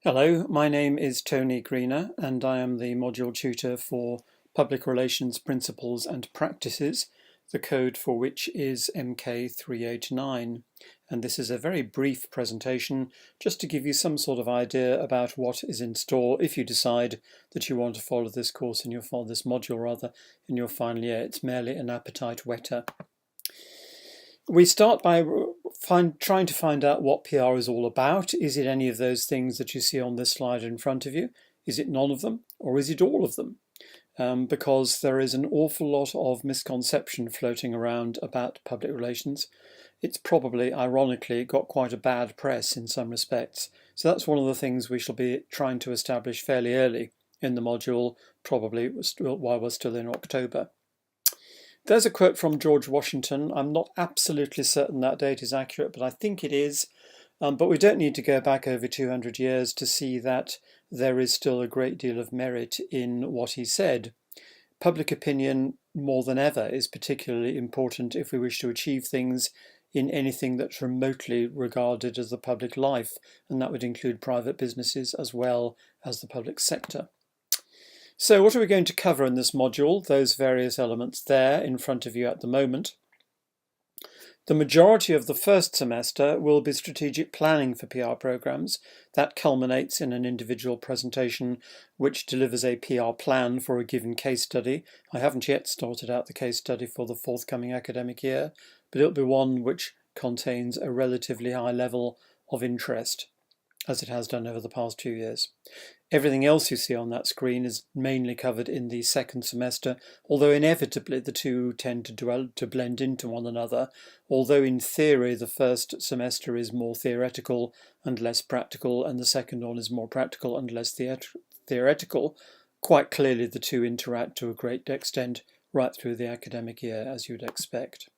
Hello, my name is Tony Greener and I am the module tutor for Public Relations Principles and Practices, the code for which is MK389. And this is a very brief presentation just to give you some sort of idea about what is in store if you decide that you want to follow this course in this module rather in your final year. It's merely an appetite whetter. We start by trying to find out what PR is all about. Is it any of those things that you see on this slide in front of you? Is it none of them, or is it all of them? Because there is an awful lot of misconception floating around about public relations. It's probably, ironically, got quite a bad press in some respects. So that's one of the things we shall be trying to establish fairly early in the module, probably while we're still in October. There's a quote from George Washington. I'm not absolutely certain that date is accurate, but I think it is. But we don't need to go back over 200 years to see that there is still a great deal of merit in what he said. Public opinion, more than ever, is particularly important if we wish to achieve things in anything that's remotely regarded as the public life, and that would include private businesses as well as the public sector. So what are we going to cover in this module? Those various elements there in front of you at the moment. The majority of the first semester will be strategic planning for PR programs. That culminates in an individual presentation which delivers a PR plan for a given case study. I haven't yet started out the case study for the forthcoming academic year, but it'll be one which contains a relatively high level of interest, as it has done over the past 2 years. Everything else you see on that screen is mainly covered in the second semester, although inevitably the two tend to blend into one another, although in theory the first semester is more theoretical and less practical, and the second one is more practical and less theoretical. Quite clearly the two interact to a great extent right through the academic year, as you'd expect.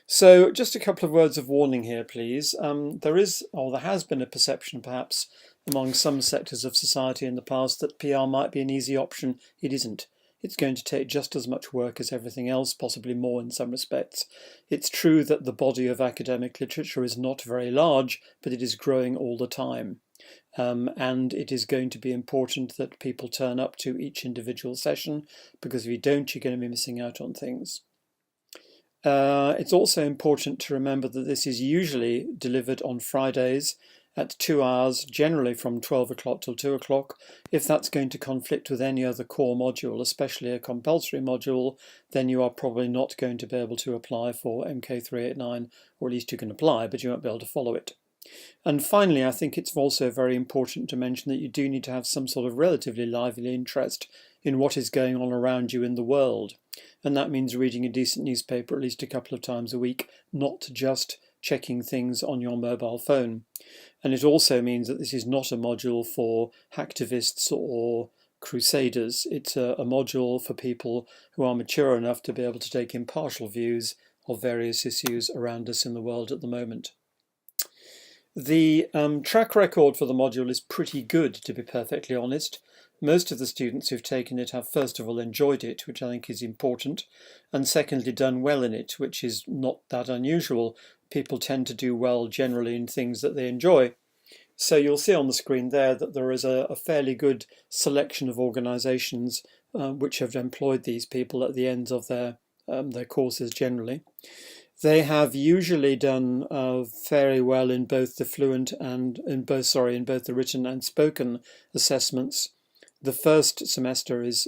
So just a couple of words of warning here, please. There has been a perception perhaps among some sectors of society in the past that PR might be an easy option. It isn't. It's going to take just as much work as everything else, possibly more in some respects. It's true that the body of academic literature is not very large, but it is growing all the time. And it is going to be important that people turn up to each individual session, because if you don't, you're going to be missing out on things. It's also important to remember that this is usually delivered on Fridays at 2 hours, generally from 12 o'clock till 2 o'clock. If that's going to conflict with any other core module, especially a compulsory module, then you are probably not going to be able to apply for MK389, or at least you can apply, but you won't be able to follow it. And finally, I think it's also very important to mention that you do need to have some sort of relatively lively interest in what is going on around you in the world. And that means reading a decent newspaper at least a couple of times a week, not just checking things on your mobile phone. And it also means that this is not a module for hacktivists or crusaders. It's a module for people who are mature enough to be able to take impartial views of various issues around us in the world at the moment. The track record for the module is pretty good, to be perfectly honest. Most of the students who've taken it have first of all enjoyed it, which I think is important, and secondly done well in it, which is not that unusual. People tend to do well generally in things that they enjoy. So you'll see on the screen there that there is a fairly good selection of organisations which have employed these people at the ends of their courses generally. They have usually done very well in both the written and spoken assessments. The first semester is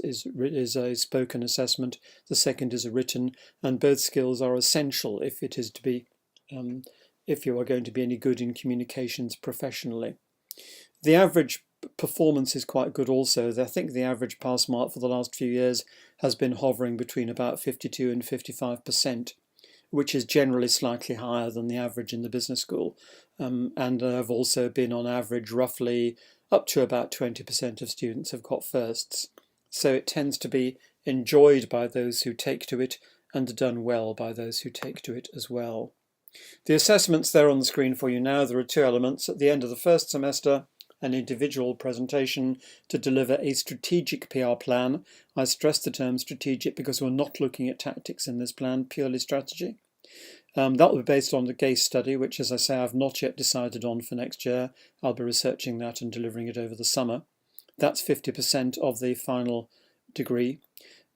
a spoken assessment, the second is a written, and both skills are essential if it is to be, if you are going to be any good in communications professionally. The average performance is quite good also. I think the average pass mark for the last few years has been hovering between about 52 and 55%, which is generally slightly higher than the average in the business school. And have also been on average roughly up to about 20% of students have got firsts. So it tends to be enjoyed by those who take to it and done well by those who take to it as well. The assessments there on the screen for you now. There are two elements. At the end of the first semester, an individual presentation to deliver a strategic PR plan. I stress the term strategic because we're not looking at tactics in this plan, purely strategy. That will be based on the case study, which, as I say, I've not yet decided on for next year. I'll be researching that and delivering it over the summer. That's 50% of the final degree,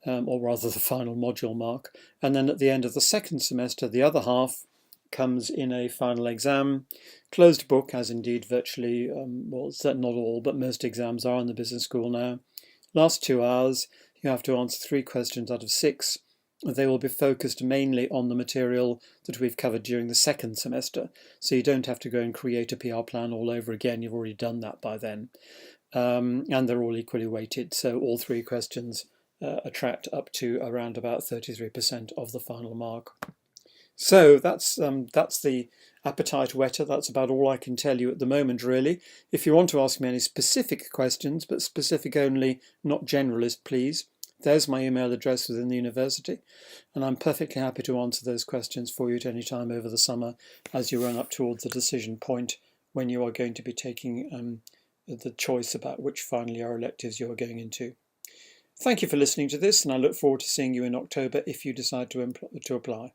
or rather the final module mark. And then at the end of the second semester, the other half comes in a final exam, closed book, as indeed virtually, well, not all, but most exams are in the business school now. Last 2 hours, you have to answer 3 questions out of 6. They will be focused mainly on the material that we've covered during the second semester, so you don't have to go and create a PR plan all over again. You've already done that by then. And they're all equally weighted, so all 3 questions attract up to around about 33% of the final mark. So that's the appetite whetter. That's about all I can tell you at the moment, really. If you want to ask me any specific questions, but specific only, not generalist, please, there's my email address within the university, and I'm perfectly happy to answer those questions for you at any time over the summer as you run up towards the decision point when you are going to be taking the choice about which final year electives you are going into. Thank you for listening to this, and I look forward to seeing you in October if you decide to apply.